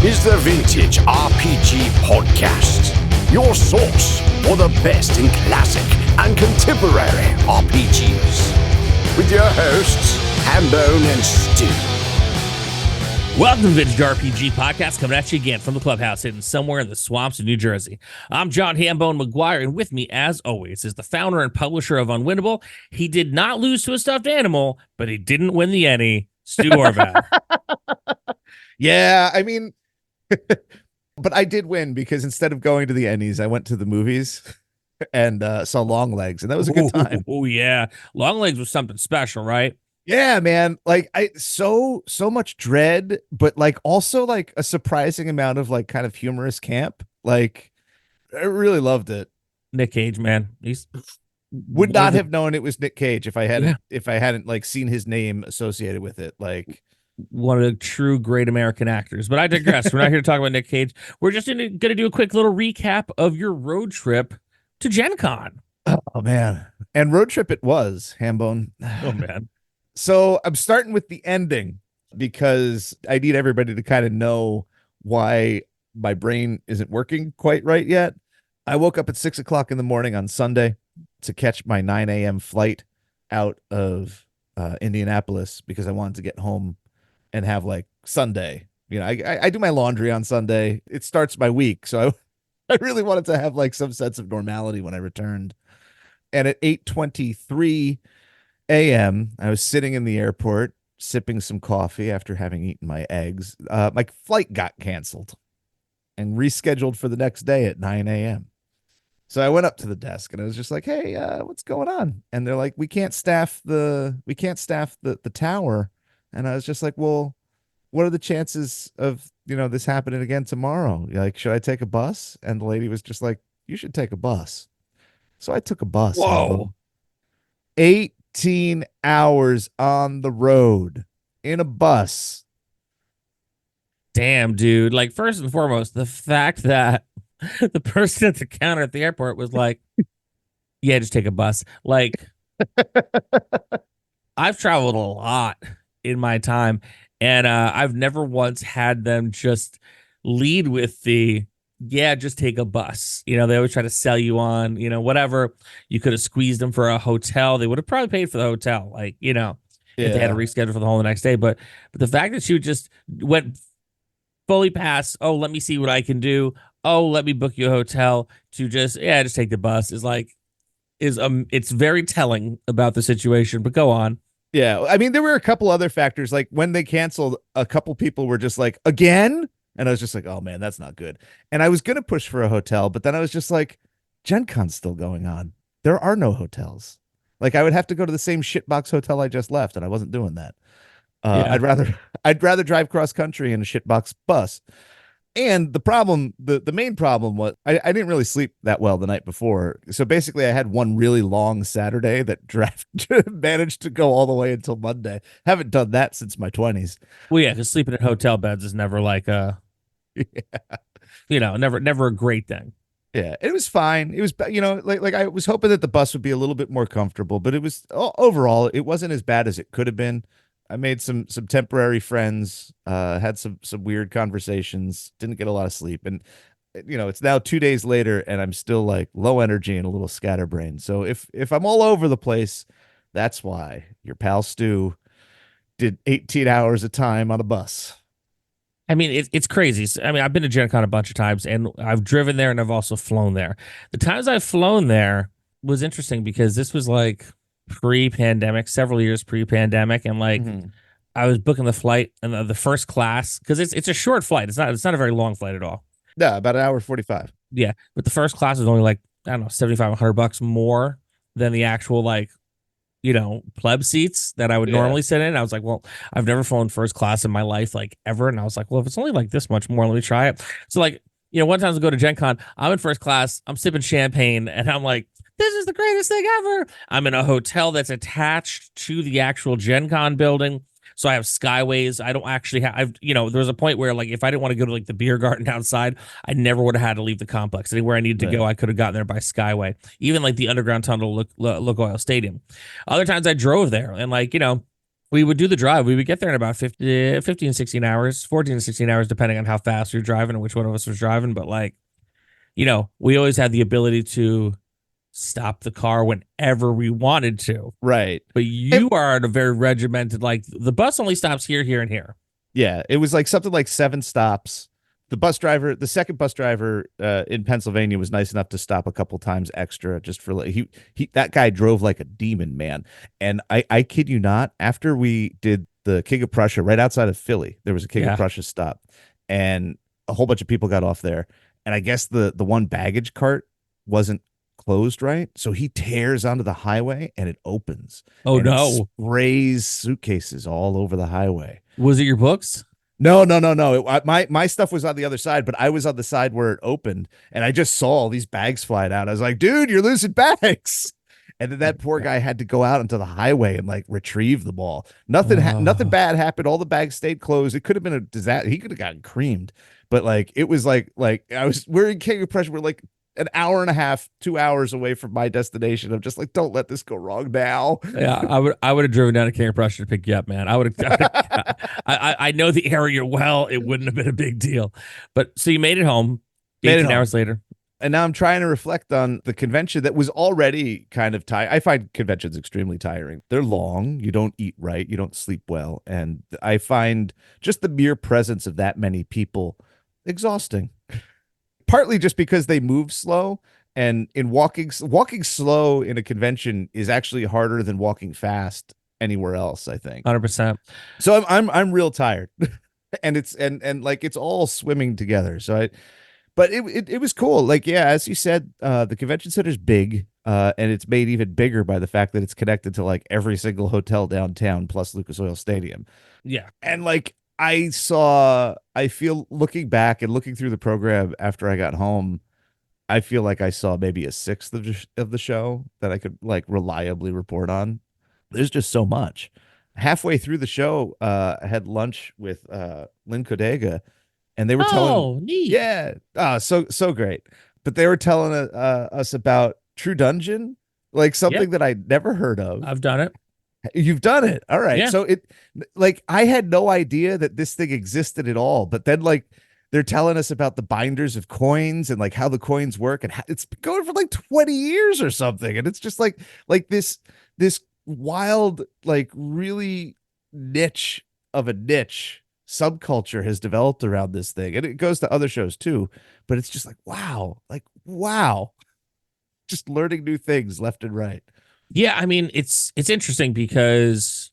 is the Vintage RPG Podcast, your source for the best in classic and contemporary RPGs. With your hosts, Hambone and Stu. Welcome to the Vintage RPG Podcast, coming at you again from the clubhouse hidden somewhere in the swamps of New Jersey. I'm John Hambone McGuire, and with me, as always, is the founder and publisher of Unwinnable. He did not lose to a stuffed animal, but he didn't win the Ennie, Stu Orvad. Yeah, I mean, but I did win because instead of going to the Ennies, I went to the movies and saw Longlegs, and that was a good time. Oh, yeah. Longlegs was something special, right? Yeah, man. Like so much dread, but like also like a surprising amount of like kind of humorous camp. Like I really loved it. Nick Cage, man. He's would not have known it was Nick Cage if I hadn't like seen his name associated with it. Like one of the true great American actors. But I digress. We're not here to talk about Nick Cage. We're just going to do a quick little recap of your road trip to GenCon. Oh man. And road trip it was, Hambone. Oh man. So I'm starting with the ending because I need everybody to kind of know why my brain isn't working quite right yet. I woke up at 6 o'clock in the morning on Sunday to catch my 9 a.m. flight out of Indianapolis because I wanted to get home and have like Sunday. You know, I do my laundry on Sunday. It starts my week. So I really wanted to have like some sense of normality when I returned. And at 8:23 a.m. I was sitting in the airport sipping some coffee after having eaten my eggs. My flight got canceled and rescheduled for the next day at 9 a.m. So I went up to the desk and I was just like, "Hey, what's going on?" And they're like, "We can't staff the tower." And I was just like, "Well, what are the chances of, this happening again tomorrow? Like, should I take a bus?" And the lady was just like, "You should take a bus." So I took a bus. Whoa. 18 hours on the road in a bus. Damn, dude. Like, first and foremost, the fact that the person at the counter at the airport was like, yeah, just take a bus. Like, I've traveled a lot in my time, and I've never once had them just lead with just take a bus. They always try to sell you on, whatever. You could have squeezed them for a hotel. They would have probably paid for the hotel, if they had to reschedule for the whole next day. But the fact that you just went fully past, oh, let me see what I can do. Oh, let me book you a hotel, to just take the bus it's very telling about the situation. But go on. Yeah, I mean, there were a couple other factors. Like when they canceled, a couple people were just like, again? And I was just like, oh man, that's not good. And I was going to push for a hotel, but then I was just like, GenCon's still going on. There are no hotels. Like I would have to go to the same shitbox hotel I just left, and I wasn't doing that. I'd rather drive cross country in a shitbox bus. And the main problem was I didn't really sleep that well the night before. So basically I had one really long Saturday that managed to go all the way until Monday. Haven't done that since my 20s. Well, yeah, because sleeping in hotel beds is never like never a great thing. Yeah, it was fine. It was, like I was hoping that the bus would be a little bit more comfortable, but it was overall, it wasn't as bad as it could have been. I made some temporary friends, had some weird conversations, didn't get a lot of sleep. And, it's now 2 days later and I'm still like low energy and a little scatterbrained. So if I'm all over the place, that's why your pal Stu did 18 hours of time on a bus. I mean, it's crazy. I mean, I've been to GenCon a bunch of times, and I've driven there and I've also flown there. The times I've flown there was interesting because this was like pre-pandemic, several years pre-pandemic, and I was booking the flight and the first class because it's a short flight. It's not a very long flight at all. Yeah, about an hour 45. Yeah, but the first class was only like, I don't know, $7,500 more than the actual pleb seats that I would normally sit in. I was like, well, I've never flown first class in my life, like ever. And I was like, well, if it's only like this much more, let me try it. So one time I go to GenCon, I'm in first class, I'm sipping champagne, and I'm like, this is the greatest thing ever. I'm in a hotel that's attached to the actual GenCon building. So I have skyways. I don't actually have, there was a point where if I didn't want to go to the beer garden outside, I never would have had to leave the complex. Anywhere I needed to go, I could have gotten there by skyway. Even the underground tunnel to Look Oil Stadium. Other times I drove there and we would do the drive. We would get there in about 15, 16 hours, 14 to 16 hours, depending on how fast you're driving and which one of us was driving. But like, we always had the ability to stop the car whenever we wanted to. Right. But you are at a very regimented, like the bus only stops here, here, and here. Yeah. It was like something like 7 stops. The second bus driver in Pennsylvania was nice enough to stop a couple times extra just for he that guy drove like a demon, man. And I kid you not, after we did the King of Prussia right outside of Philly, there was a King of Prussia stop, and a whole bunch of people got off there. And I guess the one baggage cart wasn't closed right, so he tears onto the highway and it opens. Oh, and no. it sprays suitcases all over the highway. Was it your books? No. My stuff was on the other side, but I was on the side where it opened, and I just saw all these bags flying out. I was like, dude, you're losing bags. And then that poor guy had to go out onto the highway and like retrieve them all. Nothing bad happened. All the bags stayed closed. It could have been a disaster. He could have gotten creamed. But like, it was like we're in King of Prussia. We're like an hour and a half, 2 hours away from my destination. I'm just like, don't let this go wrong now. Yeah, I would have driven down to King of Prussia to pick you up, man. I know the area well. It wouldn't have been a big deal. But so you made it home 18 hours later. And now I'm trying to reflect on the convention that was already kind of tired. I find conventions extremely tiring. They're long. You don't eat right. You don't sleep well. And I find just the mere presence of that many people exhausting. Partly just because they move slow, and in walking slow in a convention is actually harder than walking fast anywhere else, I think. 100%. So I'm real tired. And it's like it's all swimming together. So but it was cool. Like, yeah, as you said, the convention center's big, and it's made even bigger by the fact that it's connected to like every single hotel downtown plus Lucas Oil Stadium. Yeah. And like I feel looking back and looking through the program after I got home, I feel like I saw maybe a sixth of the show that I could like reliably report on. There's just so much. Halfway through the show, I had lunch with Lynn Kodega, and they were telling, neat. Yeah, so great. But they were telling us about True Dungeon, like something that I'd never heard of. I've done it. You've done it. All right. Yeah. So like I had no idea that this thing existed at all. But then like they're telling us about the binders of coins and like how the coins work, and it's been going for like 20 years or something. And it's just like this wild, like really niche of a niche subculture has developed around this thing. And it goes to other shows too, but it's just like, wow, just learning new things left and right. Yeah, I mean, it's interesting because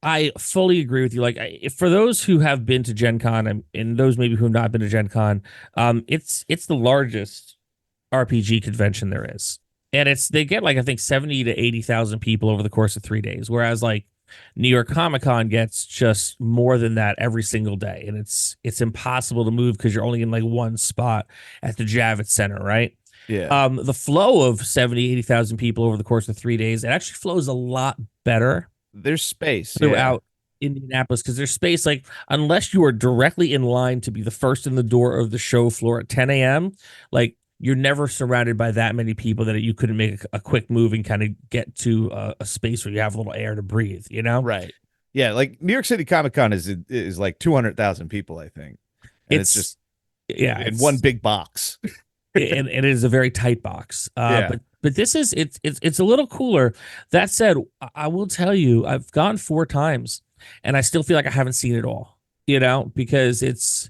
I fully agree with you. Like, for those who have been to Gen Con and those maybe who have not been to Gen Con, it's the largest RPG convention there is. And they get like, I think 70 to 80,000 people over the course of 3 days. Whereas like New York Comic Con gets just more than that every single day. And it's impossible to move because you're only in like one spot at the Javits Center, right? Yeah. The flow of 70, 80,000 people over the course of 3 days, it actually flows a lot better. There's space throughout Indianapolis because there's space. Like, unless you are directly in line to be the first in the door of the show floor at 10 a.m., like you're never surrounded by that many people that you couldn't make a quick move and kind of get to a space where you have a little air to breathe, you know? Right. Yeah. Like New York City Comic Con is like 200,000 people, I think. And it's just in one big box. and it is a very tight box. But this is it's a little cooler. That said, I will tell you, I've gone 4 times and I still feel like I haven't seen it all, you know, because it's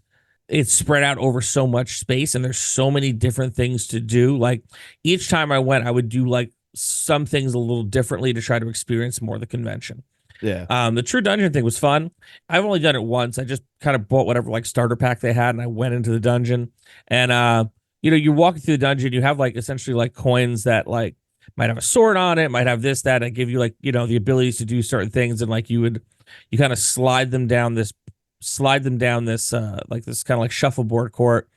spread out over so much space and there's so many different things to do. Like each time I went, I would do like some things a little differently to try to experience more of the convention. Yeah. The True Dungeon thing was fun. I've only done it once. I just kind of bought whatever like starter pack they had and I went into the dungeon and you know, you're walking through the dungeon, you have like essentially like coins that like might have a sword on it, might have this, that, and give you like, you know, the abilities to do certain things. And like you kind of slide them down this like this kind of like shuffleboard court.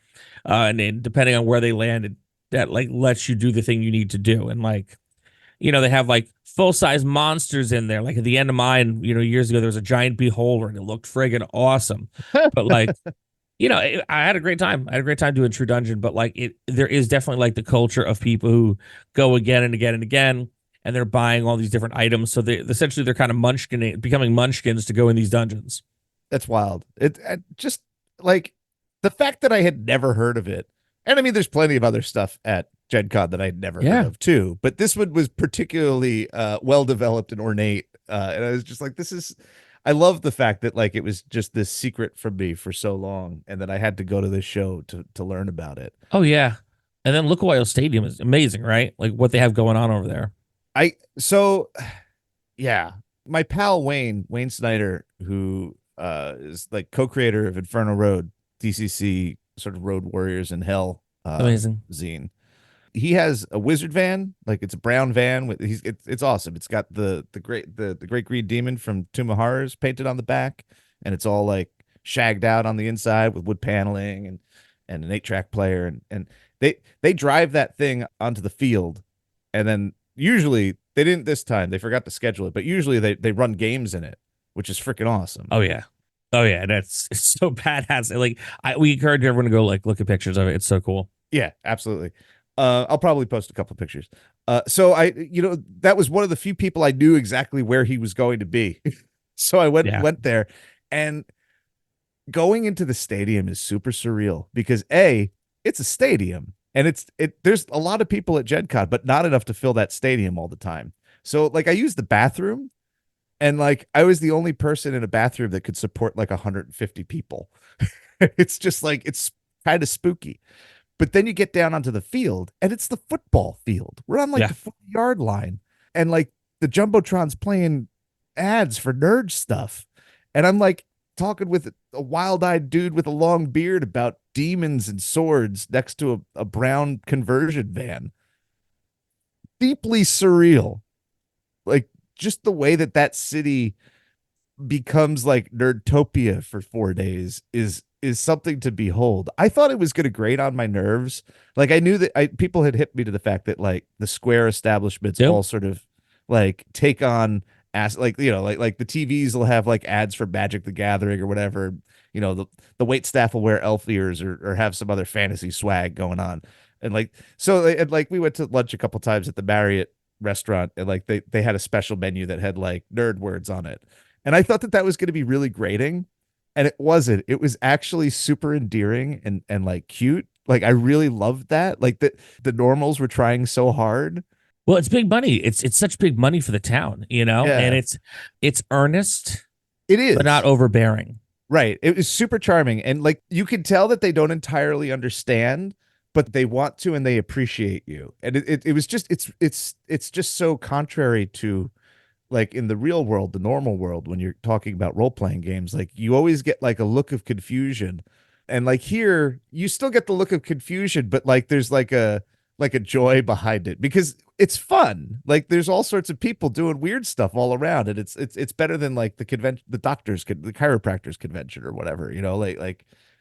And then depending on where they landed, that like lets you do the thing you need to do. And like, you know, they have like full-size monsters in there. Like at the end of mine, you know, years ago, there was a giant beholder and it looked friggin' awesome. But like, you know, I had a great time. I had a great time doing True Dungeon, but like there is definitely like the culture of people who go again and again and again. and they're buying all these different items. So they're kind of becoming munchkins to go in these dungeons. That's wild. It just like the fact that I had never heard of it. And I mean, there's plenty of other stuff at Gen Con that I'd never heard of too. But this one was particularly well developed and ornate. And I was just like, I love the fact that like it was just this secret from me for so long, and that I had to go to this show to learn about it. Oh yeah. And then Look Away Stadium is amazing, right? Like what they have going on over there. Yeah. My pal Wayne Snyder, who is like co-creator of Inferno Road, DCC sort of Road Warriors in Hell amazing zine. He has a wizard van, like it's a brown van with it's awesome. It's got the great green demon from Tomb of Horrors painted on the back, and it's all like shagged out on the inside with wood paneling and an 8-track player, and they drive that thing onto the field, and then usually they didn't this time, they forgot to schedule it, but usually they run games in it, which is freaking awesome. Oh yeah, it's so badass. Like we encourage everyone to go like look at pictures of it. It's so cool. Yeah, absolutely. I'll probably post a couple of pictures. So that was one of the few people I knew exactly where he was going to be. So I went there, and going into the stadium is super surreal because it's a stadium, and there's a lot of people at Gen Con, but not enough to fill that stadium all the time. So like I used the bathroom, and like I was the only person in a bathroom that could support like 150 people. It's just like, it's kind of spooky. But then you get down onto the field, and it's the football field. We're on like the 40-yard line, and like the Jumbotron's playing ads for nerd stuff. And I'm like talking with a wild-eyed dude with a long beard about demons and swords next to a brown conversion van. Deeply surreal. Like just the way that city becomes like Nerdtopia for 4 days is something to behold. I thought it was going to grate on my nerves. Like I knew that people had hit me to the fact that like the square establishments all sort of like take on like the TVs will have like ads for Magic the Gathering or whatever. The wait staff will wear elf ears or have some other fantasy swag going on. And like, so and like we went to lunch a couple times at the Marriott restaurant, and like they had a special menu that had like nerd words on it. And I thought that was going to be really grating. And it wasn't. It was actually super endearing and like cute. Like I really loved that. Like the normals were trying so hard. Well, it's big money. It's such big money for the town, and it's earnest. It is, but not overbearing. Right. It was super charming, and like you can tell that they don't entirely understand, but they want to, and they appreciate you. And it was just it's just so contrary to, like in the real world, the normal world, when you're talking about role-playing games, like you always get like a look of confusion. And like here, you still get the look of confusion, but like there's like a joy behind it because it's fun. Like there's all sorts of people doing weird stuff all around, and it's better than like the convention, the chiropractors convention or whatever,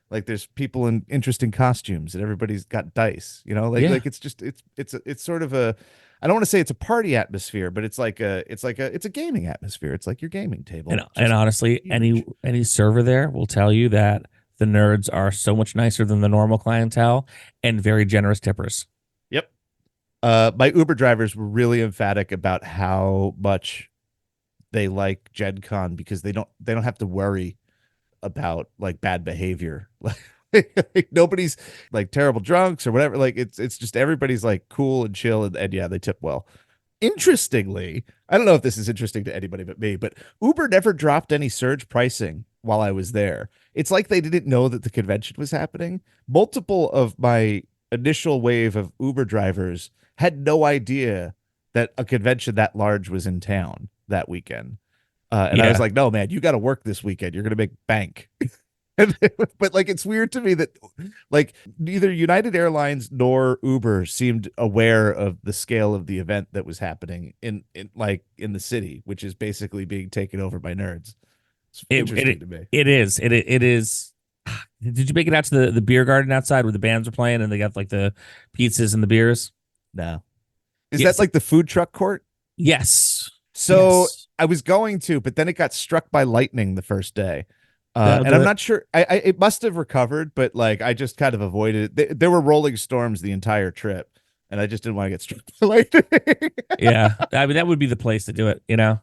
like there's people in interesting costumes and everybody's got dice, like it's just it's sort of a, I don't want to say it's a party atmosphere, but it's a gaming atmosphere. It's like your gaming table. And honestly, any server there will tell you that the nerds are so much nicer than the normal clientele and very generous tippers. Yep. My Uber drivers were really emphatic about how much they like Gen Con because they don't have to worry about like bad behavior. Like nobody's like terrible drunks or whatever. Like it's just everybody's like cool and chill, and yeah, they tip well. Interestingly, I don't know if this is interesting to anybody but me, but Uber never dropped any surge pricing while I was there. It's like they didn't know that the convention was happening. Multiple of my initial wave of Uber drivers had no idea that a convention that large was in town that weekend. And I was like, no, man, you got to work this weekend. You're going to make bank. But like it's weird to me that like neither United Airlines nor Uber seemed aware of the scale of the event that was happening in the city, which is basically being taken over by nerds. It's interesting to me. It is. Did you make it out to the beer garden outside where the bands are playing and they got like the pizzas and the beers? No. Is that like the food truck court? Yes. So I was going to, but then it got struck by lightning the first day. And I'm not sure. It must have recovered, but like I just kind of avoided it. There were rolling storms the entire trip, and I just didn't want to get struck by lightning. Yeah. I mean, that would be the place to do it, you know?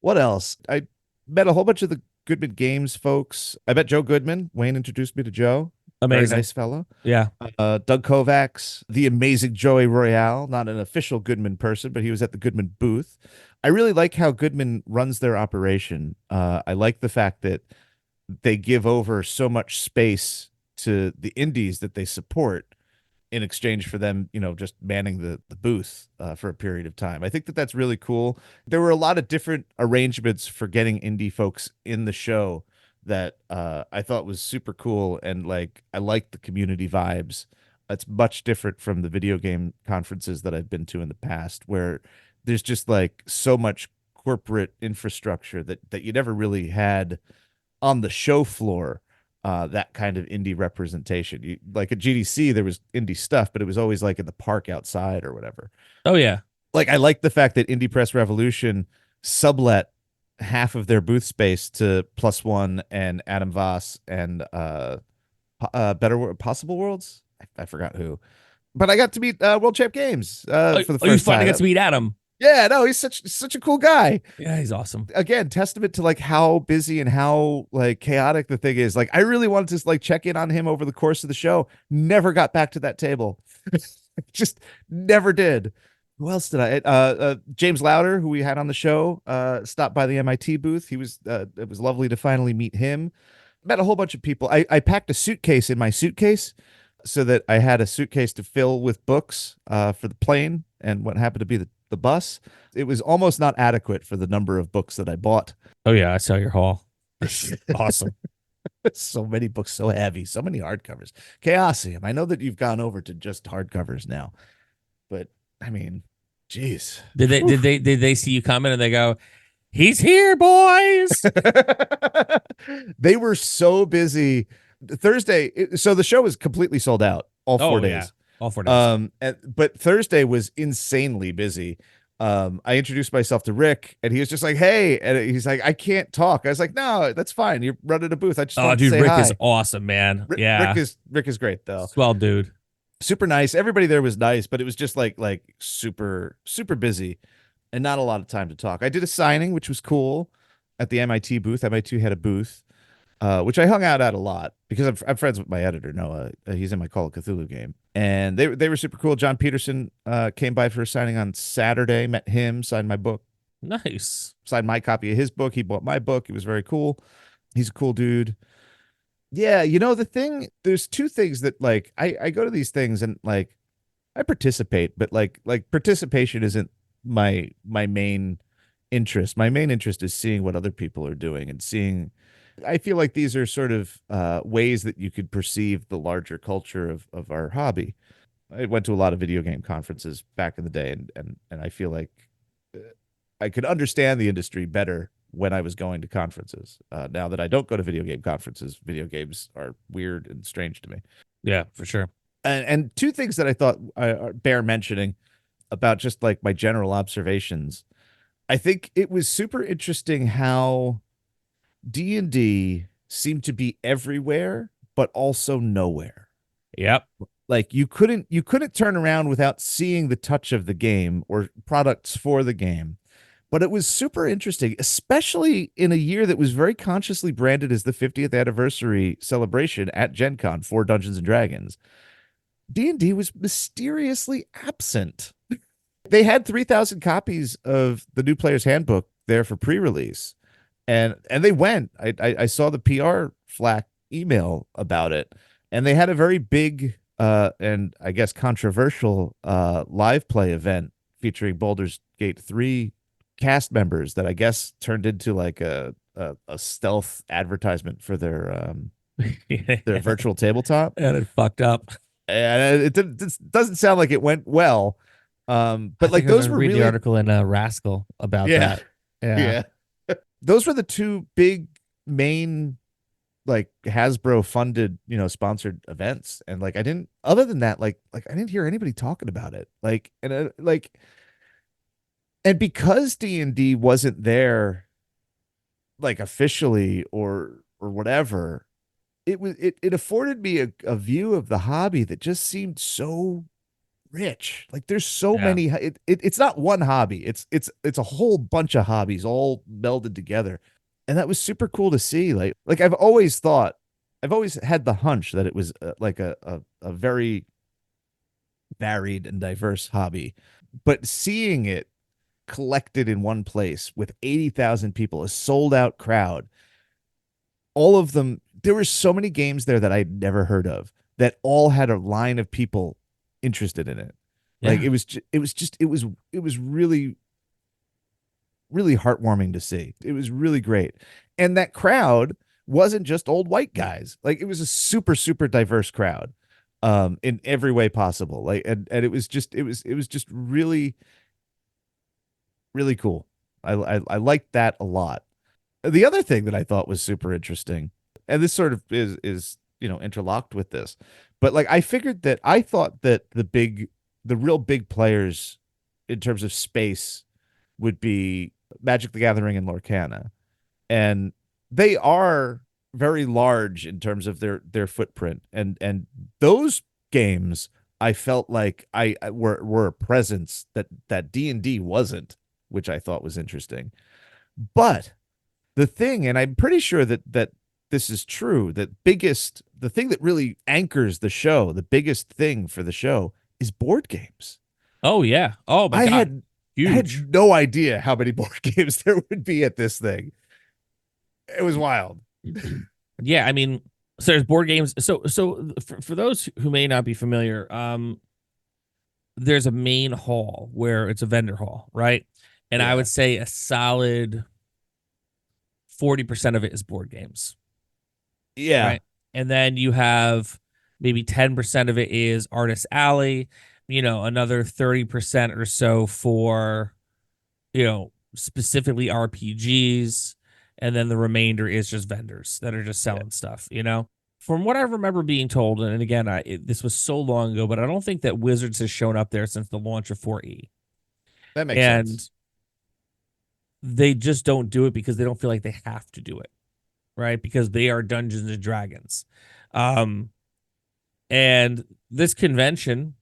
What else? I met a whole bunch of the Goodman Games folks. I met Joe Goodman. Wayne introduced me to Joe. Very Amazing. nice fellow. Yeah. Doug Kovacs, the amazing Joey Royale, not an official Goodman person, but he was at the Goodman booth. I really like how Goodman runs their operation. I like the fact that they give over so much space to the indies that they support in exchange for them, just manning the booth for a period of time. I think that that's really cool. There were a lot of different arrangements for getting indie folks in the show that I thought was super cool, and like I like the community vibes. It's much different from the video game conferences that I've been to in the past, where there's just like so much corporate infrastructure that you never really had on the show floor. That kind of indie representation. Like at GDC, there was indie stuff, but it was always like in the park outside or whatever. Oh, yeah. Like I like the fact that Indie Press Revolution sublet half of their booth space to Plus One and Adam Voss and Possible Worlds. I forgot who, but I got to meet World Champ Games for the first you time. finally got to meet Adam. Yeah, no, he's such a cool guy. Yeah, he's awesome. Again, testament to like how busy and how like chaotic the thing is. Like I really wanted to like check in on him over the course of the show. Never got back to that table. Just never did. Who else did I? James Louder, who we had on the show, stopped by the MIT booth. It was lovely to finally meet him. Met a whole bunch of people. I packed a suitcase in my suitcase so that I had a suitcase to fill with books for the plane and what happened to be the bus. It was almost not adequate for the number of books that I bought. Oh, yeah. I saw your haul. Awesome. So many books, so heavy, so many hardcovers. Chaosium. I know that you've gone over to just hardcovers now, but I mean, geez. Did they see you coming and they go, he's here, boys? They were so busy. Thursday, so the show was completely sold out all 4 days. Yeah. All 4 days. But Thursday was insanely busy. I introduced myself to Rick, and he was just like, "Hey," and he's like, "I can't talk." I was like, "No, that's fine. You're running a booth. I just want to say Rick hi." is awesome, man. Yeah, Rick is great though. Swell dude. Super nice. Everybody there was nice, but it was just like super busy, and not a lot of time to talk. I did a signing, which was cool, at the MIT booth. MIT had a booth. Which I hung out at a lot because I'm friends with my editor, Noah. He's in my Call of Cthulhu game. And they were super cool. John Peterson came by for a signing on Saturday, met him, signed my book. Nice. Signed my copy of his book. He bought my book. It was very cool. He's a cool dude. Yeah, there's two things that like I go to these things and like I participate, but like participation isn't my main interest. My main interest is seeing what other people are doing and seeing. I feel like these are sort of ways that you could perceive the larger culture of our hobby. I went to a lot of video game conferences back in the day, and I feel like I could understand the industry better when I was going to conferences. Now that I don't go to video game conferences, video games are weird and strange to me. Yeah, for sure. And two things that I thought bear mentioning about just like my general observations. I think it was super interesting how D&D seemed to be everywhere, but also nowhere. Yep. Like you couldn't turn around without seeing the touch of the game or products for the game. But it was super interesting, especially in a year that was very consciously branded as the 50th anniversary celebration at GenCon for Dungeons and Dragons. D&D was mysteriously absent. They had 3,000 copies of the New Player's Handbook there for pre-release. And they went. I saw the PR flack email about it, and they had a very big and I guess controversial live play event featuring Baldur's Gate 3 cast members that I guess turned into like a stealth advertisement for their virtual tabletop, and it fucked up. And it doesn't sound like it went well. But like those were read really the article in Rascal about that. Yeah. Those were the two big main like Hasbro funded, sponsored events. And like other than that, like I didn't hear anybody talking about it. And because D&D wasn't there like officially or whatever, it afforded me a view of the hobby that just seemed so rich. Like there's so Yeah. many. It's not one hobby. It's a whole bunch of hobbies all melded together, and that was super cool to see. Like I've always had the hunch that it was like a very varied and diverse hobby, but seeing it collected in one place with 80,000 people, a sold out crowd, all of them, there were so many games there that I'd never heard of that all had a line of people interested in it. Like Yeah. it was really, really heartwarming to see. It was really great. And that crowd wasn't just old white guys. Like it was a super, super diverse crowd in every way possible. Like and it was just really, really cool. I liked that a lot. The other thing that I thought was super interesting, and this sort of is interlocked with this, but like I thought that the real big players in terms of space would be Magic the Gathering and Lorcana, and they are very large in terms of their footprint, and those games I felt like I were a presence that D&D wasn't, which I thought was interesting. But the thing, and I'm pretty sure that this is true, the thing that really anchors the show, the biggest thing for the show is board games. Oh yeah. Oh my I God. had Huge. no idea how many board games there would be at this thing. It was wild. Yeah, I mean, so there's board games. So for those who may not be familiar, there's a main hall where it's a vendor hall, right? And I Yeah. would say a solid 40% of it is board games, Yeah. right? And then you have maybe 10% of it is artist alley, another 30% or so for, specifically RPGs. And then the remainder is just vendors that are just selling stuff. From what I remember being told, and again, this was so long ago, but I don't think that Wizards has shown up there since the launch of 4E. That makes And sense. they just don't do it because they don't feel like they have to do it, right? Because they are Dungeons and Dragons. And this convention,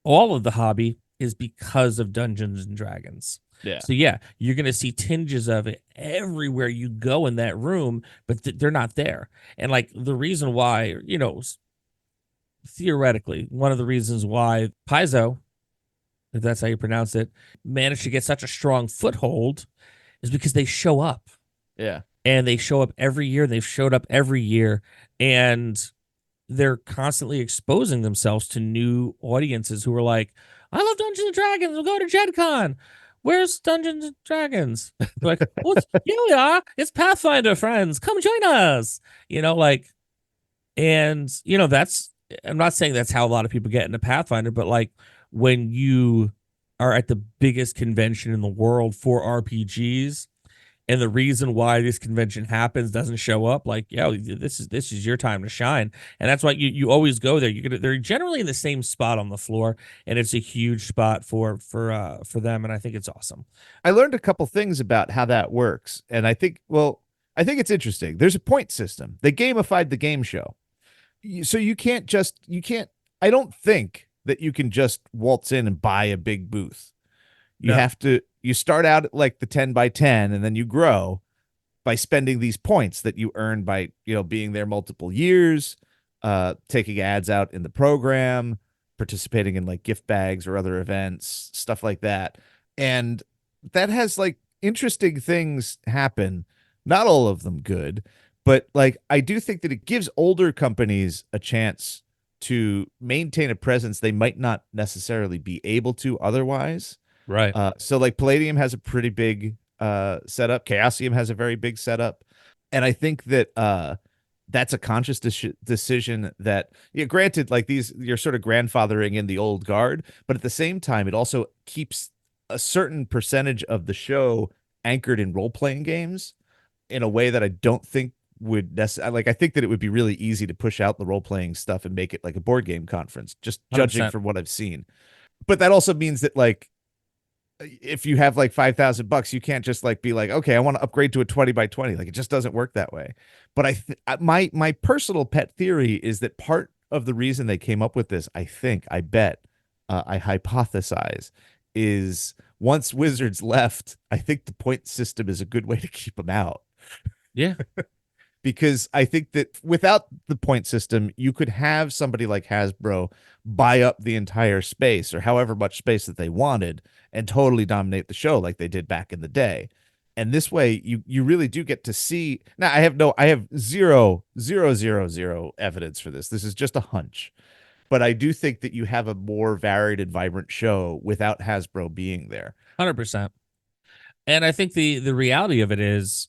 all of the hobby is because of Dungeons and Dragons. Yeah. So yeah, you're going to see tinges of it everywhere you go in that room, but they're not there. And like the reason why, theoretically, one of the reasons why Paizo, if that's how you pronounce it, managed to get such a strong foothold is because they show up. Yeah. And they show up every year. They've showed up every year. And they're constantly exposing themselves to new audiences who are like, I love Dungeons and Dragons. We'll go to GenCon. Where's Dungeons and Dragons? They're like, well, here we are. It's Pathfinder, friends. Come join us. That's, I'm not saying that's how a lot of people get into Pathfinder, but like when you are at the biggest convention in the world for RPGs, and the reason why this convention happens doesn't show up, like, this is your time to shine. And that's why you always go there. They're generally in the same spot on the floor, and it's a huge spot for them. And I think it's awesome. I learned a couple things about how that works, and I think it's interesting. There's a point system. They gamified the game show. So you can't, I don't think that you can just waltz in and buy a big booth. No. You start out at like the 10 by 10, and then you grow by spending these points that you earn by, being there multiple years, taking ads out in the program, participating in like gift bags or other events, stuff like that. And that has like interesting things happen. Not all of them good, but like I do think that it gives older companies a chance to maintain a presence they might not necessarily be able to otherwise. Right. So like Palladium has a pretty big setup. Chaosium has a very big setup. And I think that that's a conscious decision that, granted, like you're sort of grandfathering in the old guard, but at the same time, it also keeps a certain percentage of the show anchored in role-playing games in a way that I don't think would necessarily, like, I think that it would be really easy to push out the role-playing stuff and make it like a board game conference, just judging 100%. from what I've seen. But that also means that like, if you have like $5,000, you can't just like be like, okay, I want to upgrade to a 20 by 20. Like it just doesn't work that way. But my personal pet theory is that part of the reason they came up with this, I bet, I hypothesize, is once Wizards left, I think the point system is a good way to keep them out. Yeah. Because I think that without the point system, you could have somebody like Hasbro buy up the entire space or however much space that they wanted and totally dominate the show like they did back in the day. And this way you really do get to see. Now I have zero evidence for this. This is just a hunch. But I do think that you have a more varied and vibrant show without Hasbro being there. 100%. And I think the reality of it is,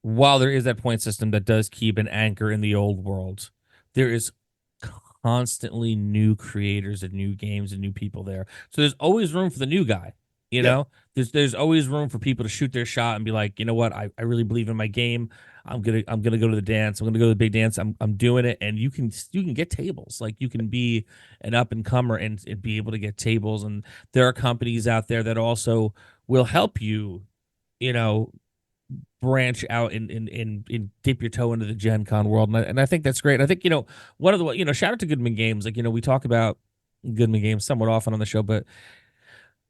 while there is that point system that does keep an anchor in the old world, there is constantly new creators and new games and new people there. So there's always room for the new guy. You know, there's always room for people to shoot their shot and be like, you know what, I really believe in my game. I'm gonna go to the dance. I'm gonna go to the big dance. I'm doing it, and you can get tables. Like, you can be an up and comer and be able to get tables. And there are companies out there that also will help you, you know, branch out and dip your toe into the Gen Con world. And I think that's great. I think, you know, one of the, you know, shout out to Goodman Games. Like, you know, we talk about Goodman Games somewhat often on the show, but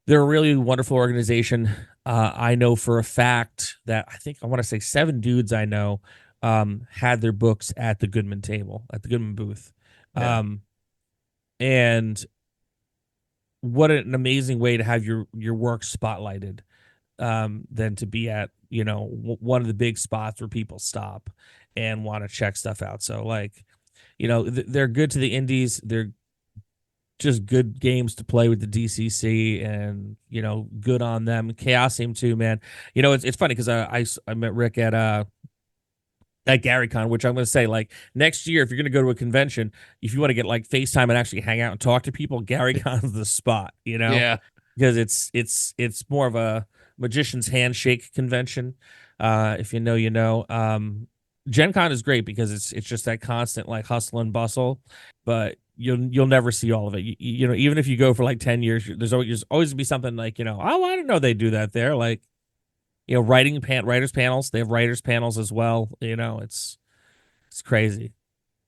they're a really wonderful organization. I know for a fact that I want to say 7 dudes I know had their books at the Goodman table, at the Goodman booth. Yeah. And what an amazing way to have your work spotlighted, than to be at, you know, one of the big spots where people stop and want to check stuff out. So, like, you know, they're good to the indies. They're just good games to play with the DCC, and, you know, good on them. Chaosium too, man. You know, it's funny because I met Rick at GaryCon, which I'm going to say, like, next year, if you're going to go to a convention, if you want to get like FaceTime and actually hang out and talk to people, GaryCon's the spot, you know? Yeah. Because it's more of a magician's handshake convention. If you know, you know. GenCon is great because it's just that constant like hustle and bustle, but you'll never see all of it. You know, even if you go for like 10 years, there's always be something like, you know, oh, I didn't know they do that there. Like, you know, writers panels. They have writers panels as well. You know, it's crazy.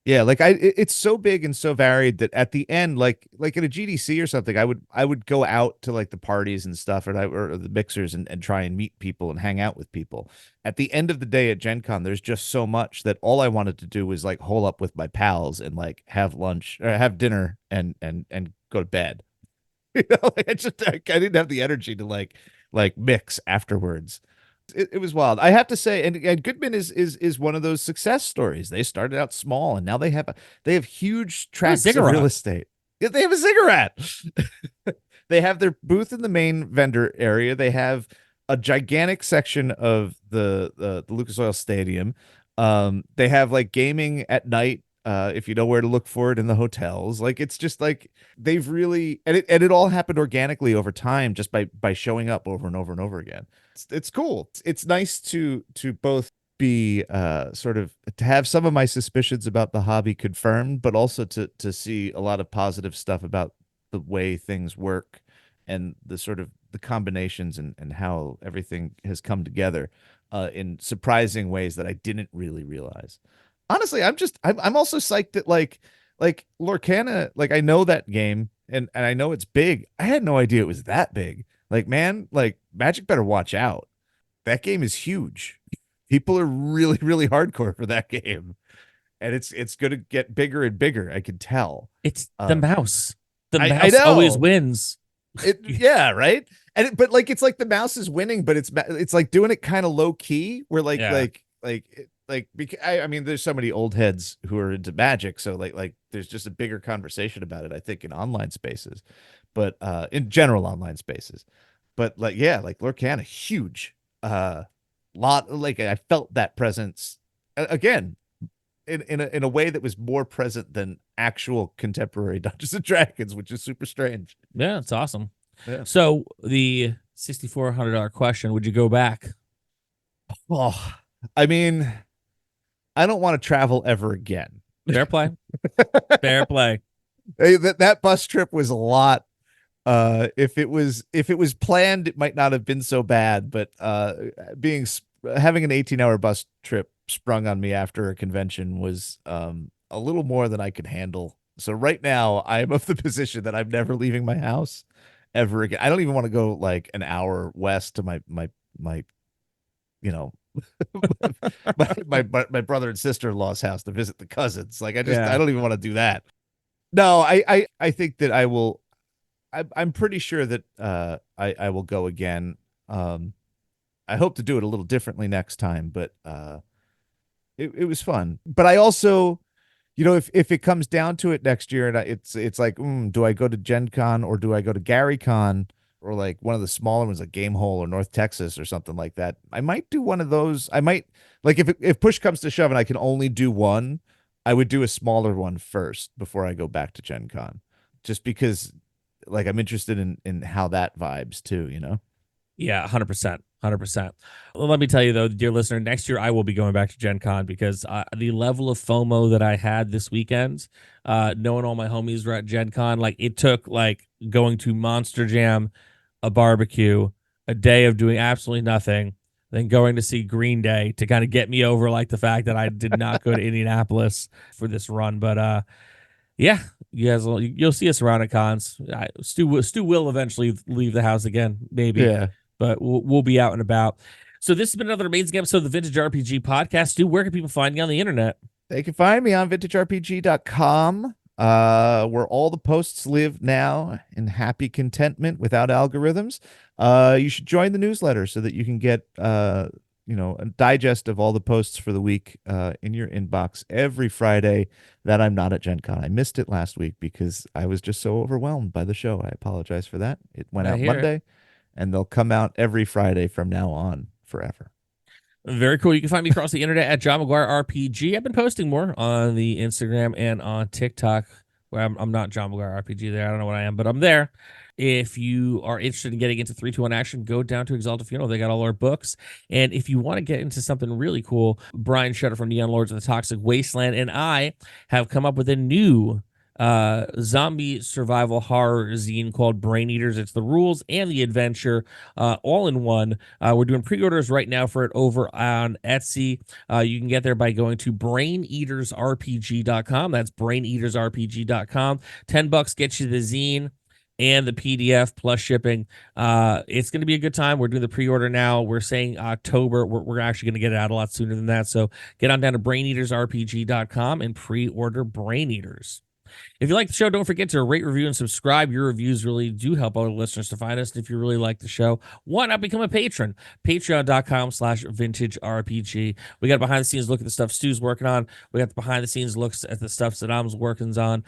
Yeah, like it's so big and so varied that at the end, like at a GDC or something, I would go out to like the parties and stuff, or the mixers, and try and meet people and hang out with people. At the end of the day at Gen Con, there's just so much that all I wanted to do was like hole up with my pals and like have lunch or have dinner and go to bed. You know, like I didn't have the energy to like mix afterwards. It was wild. I have to say, and Goodman is one of those success stories. They started out small, and now they have huge tracts of real estate. Yeah, they have a ziggurat. They have their booth in the main vendor area. They have a gigantic section of the Lucas Oil Stadium. They have like gaming at night. If you know where to look for it in the hotels. Like, it's just like they've really, and it all happened organically over time, just by showing up over and over and over again. It's cool. It's nice to both be sort of to have some of my suspicions about the hobby confirmed, but also to see a lot of positive stuff about the way things work and the sort of the combinations and how everything has come together in surprising ways that I didn't really realize. Honestly, I'm also psyched that like Lorcana, like, I know that game and I know it's big. I had no idea it was that big. Like, man, like, Magic better watch out. That game is huge. People are really, really hardcore for that game. And it's going to get bigger and bigger. I can tell. It's the mouse. The I mouse know. always wins. Yeah, right. But like, it's like the mouse is winning, but it's like doing it kind of low key. Where I mean, there's so many old heads who are into Magic, so like there's just a bigger conversation about it, I think, in online spaces, but in general online spaces. But like, yeah, like Lorcana, huge, lot, like, I felt that presence again in a way that was more present than actual contemporary Dungeons and Dragons, which is super strange. Yeah, it's awesome. Yeah. So the $6,400 question: would you go back? Oh, I mean, I don't want to travel ever again. Fair play. Fair play. Hey, that bus trip was a lot. If it was planned, it might not have been so bad. But having an 18-hour bus trip sprung on me after a convention was a little more than I could handle. So right now I am of the position that I'm never leaving my house ever again. I don't even want to go like an hour west to my you know my brother and sister-in-law's house to visit the cousins. Like I don't even want to do that. No, I think that I will. I'm pretty sure that I will go again. I hope to do it a little differently next time, but it was fun. But I also, if it comes down to it next year, and it's like, do I go to GenCon or do I go to GaryCon or like one of the smaller ones like Game Hole or North Texas or something like that? I might do one of those. I might like if push comes to shove and I can only do one, I would do a smaller one first before I go back to GenCon, just because like I'm interested in how that vibes too, Yeah, 100%. 100%. Well, let me tell you, though, dear listener, next year I will be going back to Gen Con because the level of FOMO that I had this weekend, knowing all my homies were at Gen Con, like it took like going to Monster Jam, a barbecue, a day of doing absolutely nothing, then going to see Green Day to kind of get me over like the fact that I did not go to Indianapolis for this run. But yeah, you guys, you'll see us around at cons. Stu will eventually leave the house again, maybe. Yeah. But we'll be out and about. So this has been another amazing episode of the Vintage RPG Podcast. Stu, where can people find you on the internet? They can find me on vintagerpg.com, where all the posts live now in happy contentment without algorithms. You should join the newsletter so that you can get a digest of all the posts for the week in your inbox every Friday that I'm not at Gen Con. I missed it last week because I was just so overwhelmed by the show. I apologize for that. It went out Monday. And they'll come out every Friday from now on forever. Very cool. You can find me across the internet at John McGuire RPG. I've been posting more on the Instagram and on TikTok. Where I'm not John McGuire RPG there. I don't know what I am, but I'm there. If you are interested in getting into 3-2-1 action, go down to Exalted Funeral. They got all our books. And if you want to get into something really cool, Brian Shutter from Neon Lords of the Toxic Wasteland and I have come up with a new zombie survival horror zine called Brain Eaters. It's the rules and the adventure all in one. We're doing pre-orders right now for it over on Etsy. You can get there by going to braineatersrpg.com. That's braineatersrpg.com. $10 gets you the zine and the PDF plus shipping. It's going to be a good time. We're doing the pre-order now. We're saying October. We're actually going to get it out a lot sooner than that. So get on down to braineatersrpg.com and pre-order Brain Eaters. If you like the show, don't forget to rate, review, and subscribe. Your reviews really do help other listeners to find us. And if you really like the show, why not become a patron? Patreon.com/vintagerpg. We got a behind-the-scenes look at the stuff Stu's working on. We got the behind-the-scenes looks at the stuff that I'm working on.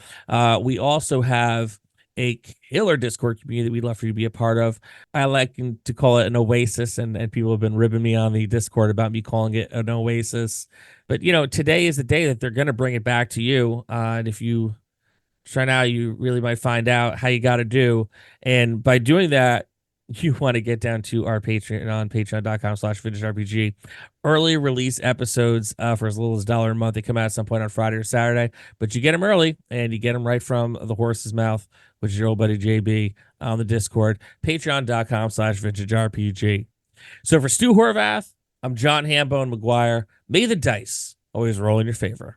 We also have a killer Discord community that we'd love for you to be a part of. I like to call it an oasis, and people have been ribbing me on the Discord about me calling it an oasis. But, today is the day that they're going to bring it back to you. And if you try now, you really might find out how you got to do. And by doing that, you want to get down to our Patreon on patreon.com/vintagerpg. Early release episodes for as little as $1 a month. They come out at some point on Friday or Saturday, but you get them early and you get them right from the horse's mouth, which is your old buddy JB on the Discord. Patreon.com/vintagerpg. So for Stu Horvath, I'm John Hambone McGuire. May the dice always roll in your favor.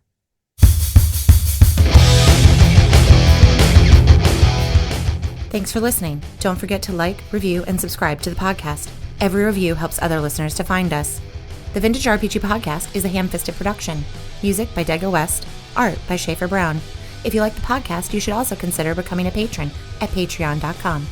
Thanks for listening. Don't forget to like, review, and subscribe to the podcast. Every review helps other listeners to find us. The Vintage RPG Podcast is a ham-fisted production. Music by Dega West. Art by Schaefer Brown. If you like the podcast, you should also consider becoming a patron at patreon.com.